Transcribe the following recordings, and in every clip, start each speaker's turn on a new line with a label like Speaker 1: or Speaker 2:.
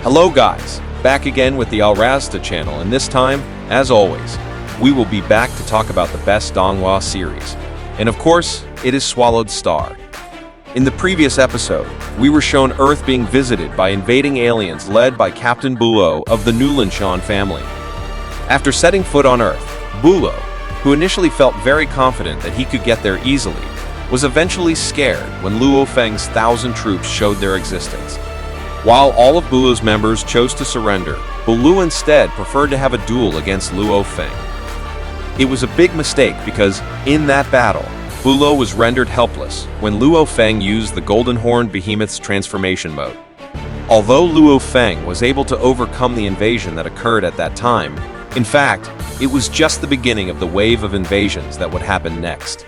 Speaker 1: Hello guys, back again with the Alrazda channel, and this time, as always, we will be back to talk about the best Donghua series. And of course, it is SwallowedStar. In the previous episode, we were shown Earth being visited by invading aliens led by Captain Luo of the Newan Shan family. After setting foot on Earth, Luo, who initially felt very confident that he could get there easily, was eventually scared when Luo Feng's 1,000 troops showed their existence. While all of Luo's members chose to surrender, Luo instead preferred to have a duel against Luo Feng. It was a big mistake because, in that battle, Luo was rendered helpless when Luo Feng used the Golden Horned Behemoth's transformation mode. Although Luo Feng was able to overcome the invasion that occurred at that time, in fact, it was just the beginning of the wave of invasions that would happen next.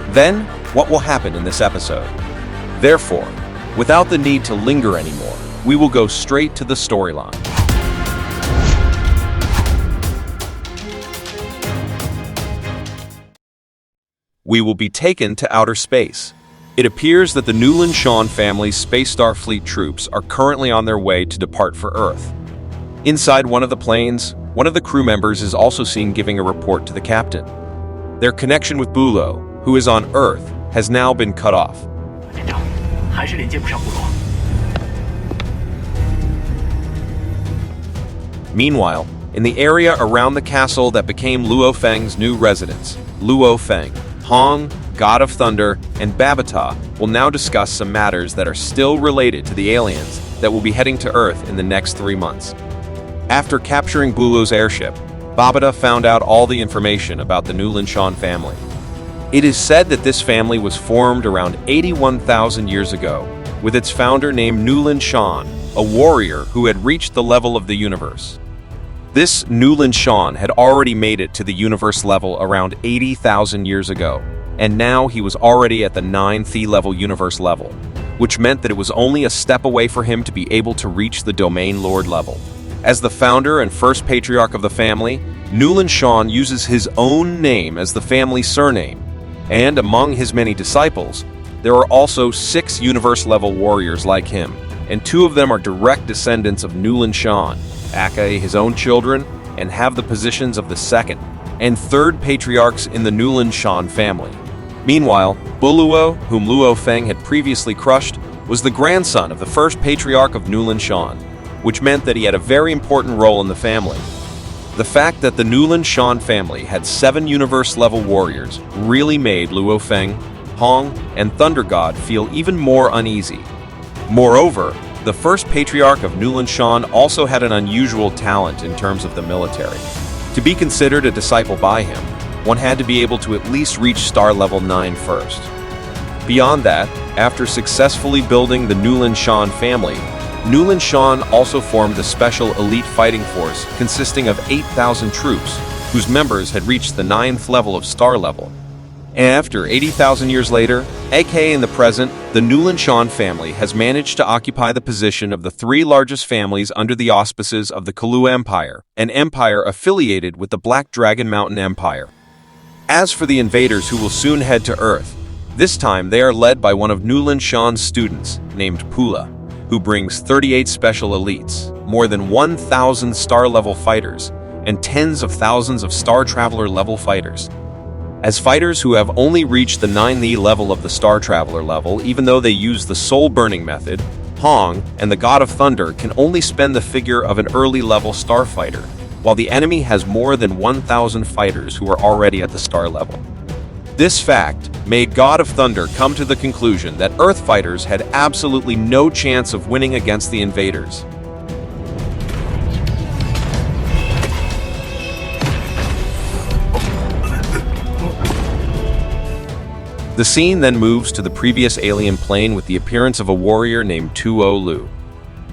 Speaker 1: Then, what will happen in this episode? Therefore, without the need to linger anymore, we will go straight to the storyline. We will be taken to outer space. It appears that the Newan Shan family's Space Star Fleet troops are currently on their way to depart for Earth. Inside one of the planes, one of the crew members is also seen giving a report to the captain. Their connection with Luo, who is on Earth, has now been cut off. Meanwhile, in the area around the castle that became Luo Feng's new residence, Luo Feng, Hong, God of Thunder, and Babata will now discuss some matters that are still related to the aliens that will be heading to Earth in the next 3 months. After capturing Luo's airship, Babata found out all the information about the Newan Shan family. It is said that this family was formed around 81,000 years ago, with its founder named Newan Shan, a warrior who had reached the level of the universe. This Newan Shan had already made it to the universe level around 80,000 years ago, and now he was already at the 9th level universe level, which meant that it was only a step away for him to be able to reach the domain lord level. As the founder and first patriarch of the family, Newan Shan uses his own name as the family surname, and among his many disciples, there are also 6 universe-level warriors like him, and 2 of them are direct descendants of Newan Shan, aka his own children, and have the positions of the 2nd and 3rd patriarchs in the Newan Shan family. Meanwhile, Luo, whom Luo Feng had previously crushed, was the grandson of the first patriarch of Newan Shan, which meant that he had a very important role in the family. The fact that the Newan Shan family had 7 universe-level warriors really made Luo Feng, Hong, and Thunder God feel even more uneasy. Moreover, the first patriarch of Newan Shan also had an unusual talent in terms of the military. To be considered a disciple by him, one had to be able to at least reach star level 9 first. Beyond that, after successfully building the Newan Shan family, Newan Shan also formed a special elite fighting force consisting of 8,000 troops, whose members had reached the 9th level of star level. And after 80,000 years later, aka in the present, the Newan Shan family has managed to occupy the position of the 3 largest families under the auspices of the Kalu Empire, an empire affiliated with the Black Dragon Mountain Empire. As for the invaders who will soon head to Earth, this time they are led by one of Newan Shan's students, named Pula, who brings 38 special elites, more than 1,000 star-level fighters, and tens of thousands of Star Traveler-level fighters. As fighters who have only reached the 9th level of the Star Traveler level, even though they use the Soul Burning method, Hong and the God of Thunder can only spend the figure of an early-level starfighter, while the enemy has more than 1,000 fighters who are already at the star level. This fact made God of Thunder come to the conclusion that Earth fighters had absolutely no chance of winning against the invaders. The scene then moves to the previous alien plane with the appearance of a warrior named Tuo Lu.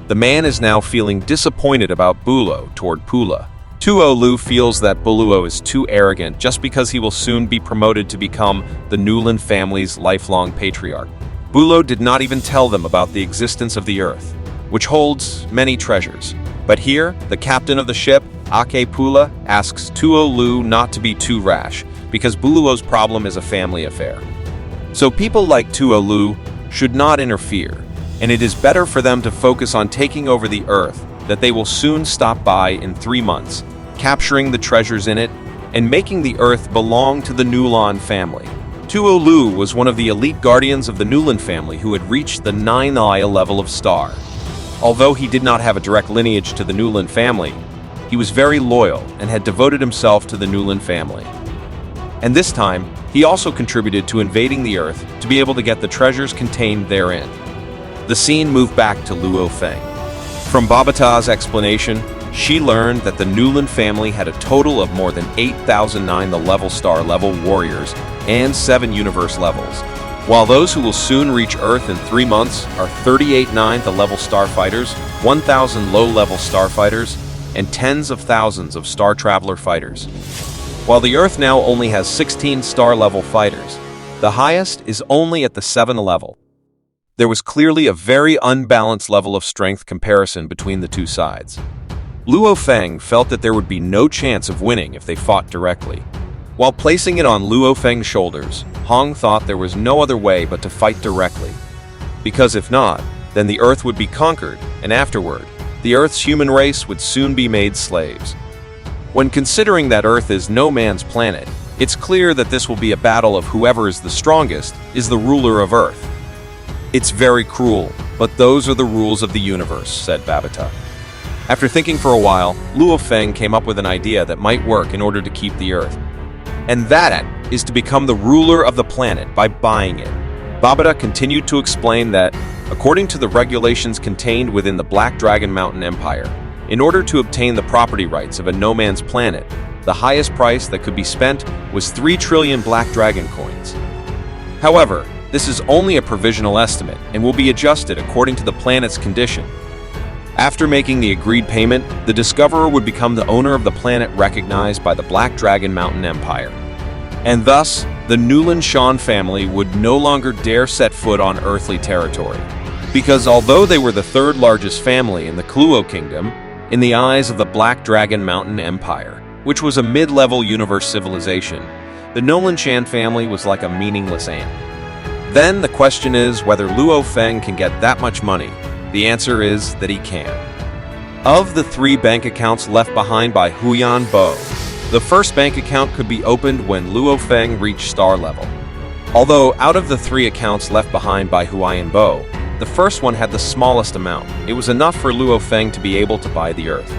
Speaker 1: The man is now feeling disappointed about Luo toward Pula. Tuo Lu feels that Luo is too arrogant just because he will soon be promoted to become the Newan family's lifelong patriarch. Luo did not even tell them about the existence of the Earth, which holds many treasures. But here, the captain of the ship, Ake Pula, asks Tuo Lu not to be too rash, because Luo's problem is a family affair. So people like Tuo Lu should not interfere. and it is better for them to focus on taking over the Earth that they will soon stop by in 3 months, capturing the treasures in it, and making the Earth belong to the Newan family. Tuo Lu was one of the elite guardians of the Newan family who had reached the 9th level of star. Although he did not have a direct lineage to the Newan family, he was very loyal and had devoted himself to the Newan family. And this time, he also contributed to invading the Earth to be able to get the treasures contained therein. The scene moved back to Luo Feng. From Babata's explanation, she learned that the Newan family had a total of more than 8,009 level star level warriors and 7 universe levels, while those who will soon reach Earth in 3 months are 38 9th level starfighters, 1,000 low-level starfighters, and tens of thousands of Star Traveler fighters. While the Earth now only has 16 star-level fighters, the highest is only at the 7th level. There was clearly a very unbalanced level of strength comparison between the two sides. Luo Feng felt that there would be no chance of winning if they fought directly. While placing it on Luo Feng's shoulders, Hong thought there was no other way but to fight directly. Because if not, then the Earth would be conquered, and afterward, the Earth's human race would soon be made slaves. When considering that Earth is no man's planet, it's clear that this will be a battle of whoever is the strongest is the ruler of Earth. It's very cruel, but those are the rules of the universe, said Babata. After thinking for a while, Luo Feng came up with an idea that might work in order to keep the Earth. And that is to become the ruler of the planet by buying it. Babata continued to explain that, according to the regulations contained within the Black Dragon Mountain Empire, in order to obtain the property rights of a no-man's planet, the highest price that could be spent was 3 trillion Black Dragon coins. However, this is only a provisional estimate and will be adjusted according to the planet's condition. After making the agreed payment, the discoverer would become the owner of the planet recognized by the Black Dragon Mountain Empire. And thus, the Newan Shan family would no longer dare set foot on earthly territory. Because although they were the 3rd largest family in the Luo Kingdom, in the eyes of the Black Dragon Mountain Empire, which was a mid-level universe civilization, the Newan Shan family was like a meaningless ant. Then the question is whether Luo Feng can get that much money. The answer is that he can. Of the 3 bank accounts left behind by Huyan Bo, the first bank account could be opened when Luo Feng reached star level. Although out of the 3 accounts left behind by Huyan Bo, the first one had the smallest amount. It was enough for Luo Feng to be able to buy the Earth.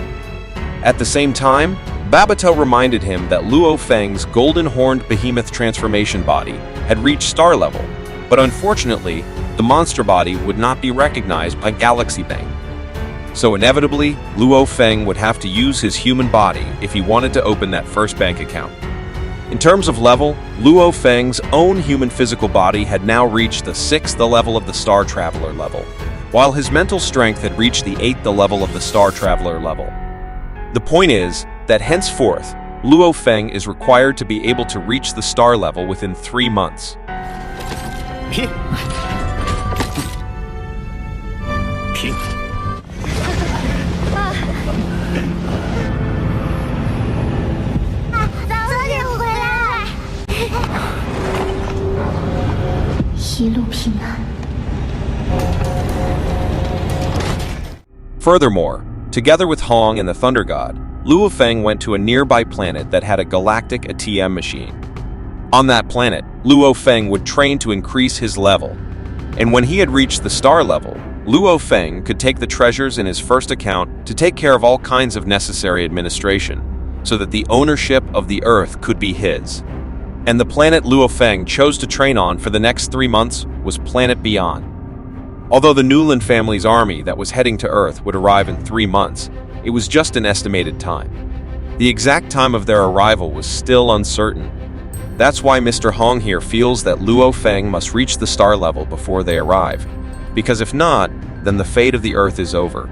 Speaker 1: At the same time, Babata reminded him that Luo Feng's golden-horned behemoth transformation body had reached star level, but unfortunately, the monster body would not be recognized by Galaxy Bank. So inevitably, Luo Feng would have to use his human body if he wanted to open that first bank account. In terms of level, Luo Feng's own human physical body had now reached the 6th level of the Star Traveler level, while his mental strength had reached the 8th level of the Star Traveler level. The point is that henceforth, Luo Feng is required to be able to reach the star level within 3 months. Furthermore, together with Hong and the Thunder God, Luo Feng went to a nearby planet that had a galactic ATM machine. On that planet, Luo Feng would train to increase his level, and when he had reached the star level, Luo Feng could take the treasures in his first account to take care of all kinds of necessary administration, so that the ownership of the Earth could be his. And the planet Luo Feng chose to train on for the next 3 months was Planet Beyond. Although the Newan family's army that was heading to Earth would arrive in 3 months, it was just an estimated time. The exact time of their arrival was still uncertain. That's why Mr. Hong here feels that Luo Feng must reach the star level before they arrive, because if not, then the fate of the Earth is over.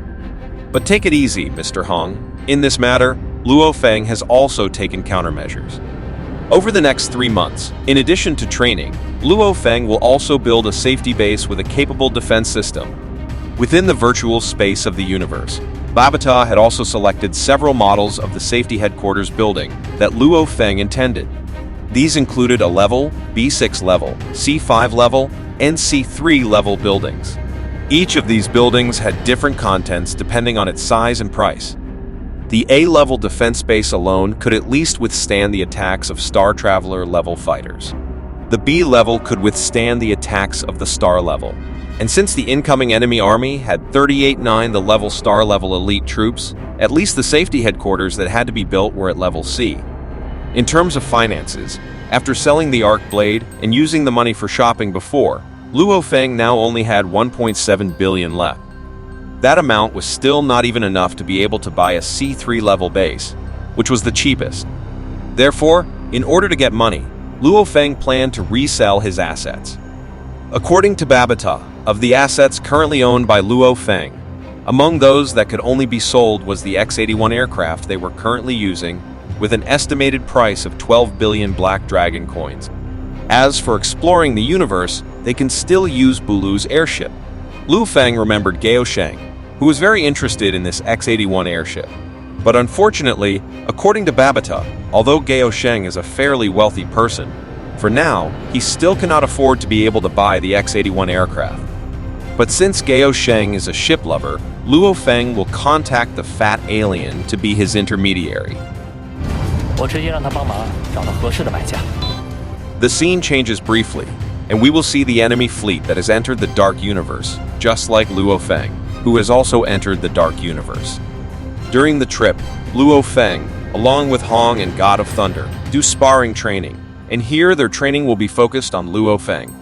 Speaker 1: But take it easy, Mr. Hong. In this matter, Luo Feng has also taken countermeasures. Over the next 3 months, in addition to training, Luo Feng will also build a safety base with a capable defense system within the virtual space of the universe. Babata had also selected several models of the safety headquarters building that Luo Feng intended. These included a level, B6 level, C5 level, and C3 level buildings. Each of these buildings had different contents depending on its size and price. The A-level defense base alone could at least withstand the attacks of Star Traveler-level fighters. The B-level could withstand the attacks of the Star level. And since the incoming enemy army had 38-9 the level Star level elite troops, at least the safety headquarters that had to be built were at level C. In terms of finances, after selling the Arc Blade and using the money for shopping before, Luo Feng now only had 1.7 billion left. That amount was still not even enough to be able to buy a C3 level base, which was the cheapest. Therefore, in order to get money, Luo Feng planned to resell his assets. According to Babata, of the assets currently owned by Luo Feng, among those that could only be sold was the X-81 aircraft they were currently using, with an estimated price of 12 billion Black Dragon coins. As for exploring the universe, they can still use Bulu's airship. Luo Feng remembered Gao Sheng, who was very interested in this X-81 airship. But unfortunately, according to Babata, although Gao Sheng is a fairly wealthy person, for now, he still cannot afford to be able to buy the X-81 aircraft. But since Gao Sheng is a ship lover, Luo Feng will contact the fat alien to be his intermediary. The scene changes briefly, and we will see the enemy fleet that has entered the Dark Universe, just like Luo Feng, who has also entered the Dark Universe. During the trip, Luo Feng, along with Hong and God of Thunder, do sparring training, and here their training will be focused on Luo Feng.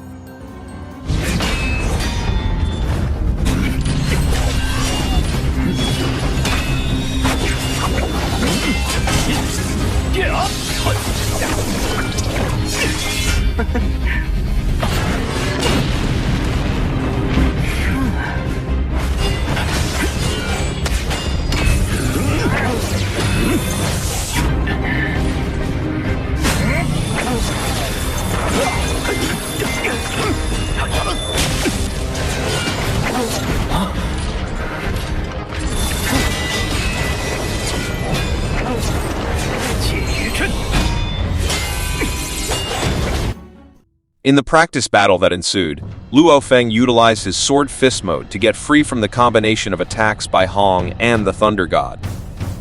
Speaker 1: In the practice battle that ensued, Luo Feng utilized his sword fist mode to get free from the combination of attacks by Hong and the Thunder God.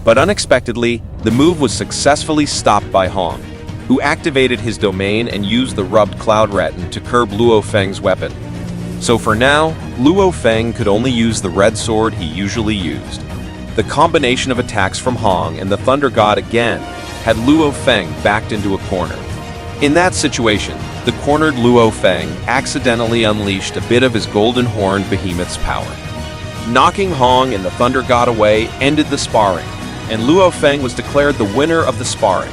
Speaker 1: But unexpectedly, the move was successfully stopped by Hong, who activated his domain and used the rubbed cloud retin to curb Luo Feng's weapon. So for now, Luo Feng could only use the red sword he usually used. The combination of attacks from Hong and the Thunder God again had Luo Feng backed into a corner. In that situation, the cornered Luo Feng accidentally unleashed a bit of his golden horned behemoth's power. Knocking Hong and the Thunder God away ended the sparring, and Luo Feng was declared the winner of the sparring.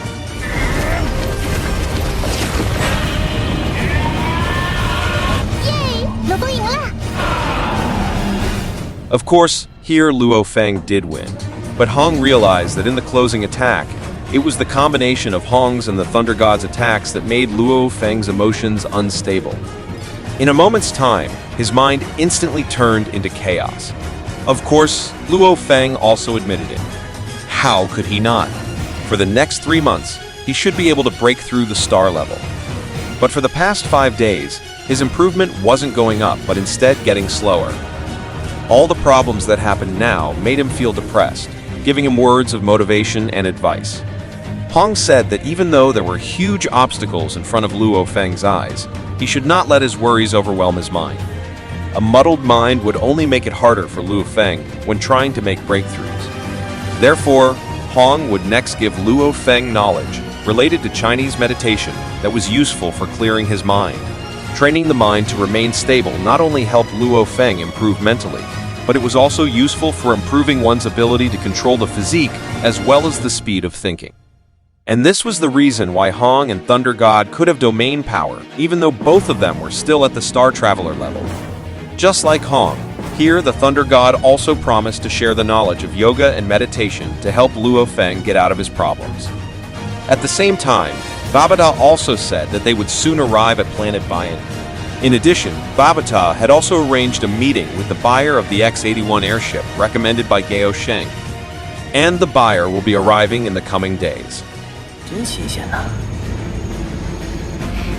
Speaker 1: Of course, here Luo Feng did win, but Hong realized that in the closing attack, it was the combination of Hong's and the Thunder God's attacks that made Luo Feng's emotions unstable. In a moment's time, his mind instantly turned into chaos. Of course, Luo Feng also admitted it. How could he not? For the next 3 months, he should be able to break through the star level. But for the past 5 days, his improvement wasn't going up, but instead getting slower. All the problems that happened now made him feel depressed, giving him words of motivation and advice. Hong said that even though there were huge obstacles in front of Luo Feng's eyes, he should not let his worries overwhelm his mind. A muddled mind would only make it harder for Luo Feng when trying to make breakthroughs. Therefore, Hong would next give Luo Feng knowledge related to Chinese meditation that was useful for clearing his mind. Training the mind to remain stable not only helped Luo Feng improve mentally, but it was also useful for improving one's ability to control the physique as well as the speed of thinking. And this was the reason why Hong and Thunder God could have domain power, even though both of them were still at the Star Traveler level. Just like Hong, here the Thunder God also promised to share the knowledge of yoga and meditation to help Luo Feng get out of his problems. At the same time, Babata also said that they would soon arrive at Planet Bayan. In addition, Babata had also arranged a meeting with the buyer of the X-81 airship recommended by Gao Sheng, and the buyer will be arriving in the coming days.
Speaker 2: 真新鲜呐！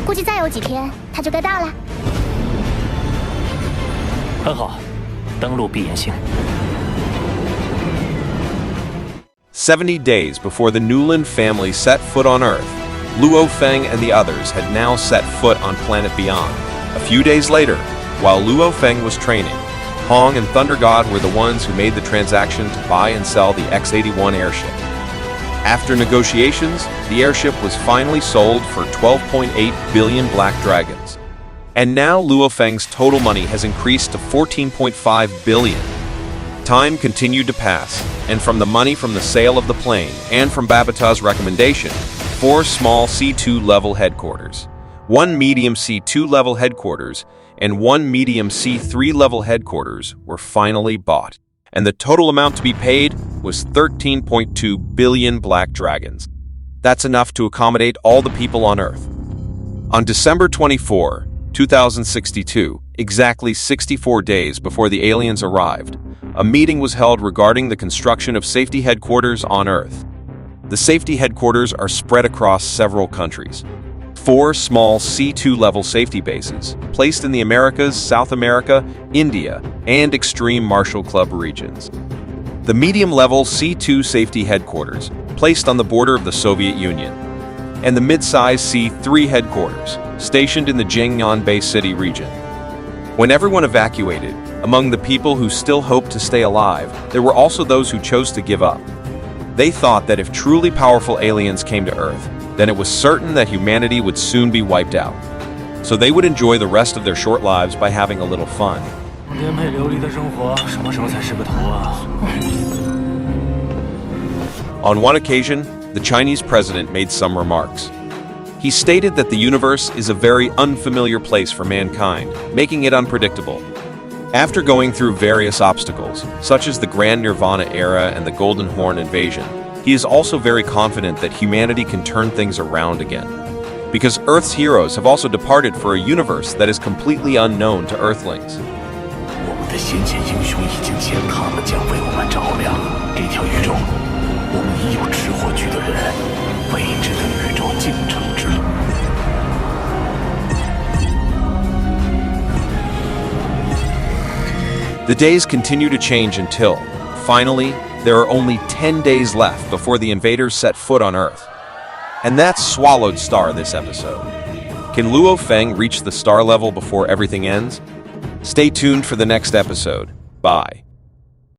Speaker 2: 估计再有几天，他就该到了。
Speaker 3: 很好，
Speaker 2: 登陆闭眼星。
Speaker 1: 70 days before the Newland family set foot on Earth, Luo Feng and the others had now set foot on planet Beyond. A few days later, while Luo Feng was training, Hong and Thunder God were the ones who made the transaction to buy and sell the X-81 airship. After negotiations, the airship was finally sold for 12.8 billion black dragons. And now Luo Feng's total money has increased to 14.5 billion. Time continued to pass, and from the money from the sale of the plane and from Babata's recommendation, 4 small C2 level headquarters, 1 medium C2 level headquarters, and 1 medium C3 level headquarters were finally bought. And the total amount to be paid was 13.2 billion black dragons. That's enough to accommodate all the people on Earth. On December 24, 2062, exactly 64 days before the aliens arrived, a meeting was held regarding the construction of safety headquarters on Earth. The safety headquarters are spread across several countries. 4 small C2 level safety bases, placed in the Americas, South America, India, and extreme Marshall Club regions. The medium-level C2 safety headquarters, placed on the border of the Soviet Union. And the mid-size C3 headquarters, stationed in the Jing'an Bay City region. When everyone evacuated, among the people who still hoped to stay alive, there were also those who chose to give up. They thought that if truly powerful aliens came to Earth, then it was certain that humanity would soon be wiped out. So they would enjoy the rest of their short lives by having a little fun. On one occasion, the Chinese president made some remarks. He stated that the universe is a very unfamiliar place for mankind, making it unpredictable. After going through various obstacles, such as the Grand Nirvana era and the Golden Horn invasion, he is also very confident that humanity can turn things around again. Because Earth's heroes have also departed for a universe that is completely unknown to Earthlings. The days continue to change until, finally, there are only 10 days left before the invaders set foot on Earth. And that's SwallowedStar this episode. Can Luo Feng reach the star level before everything ends? Stay tuned for the next episode. Bye.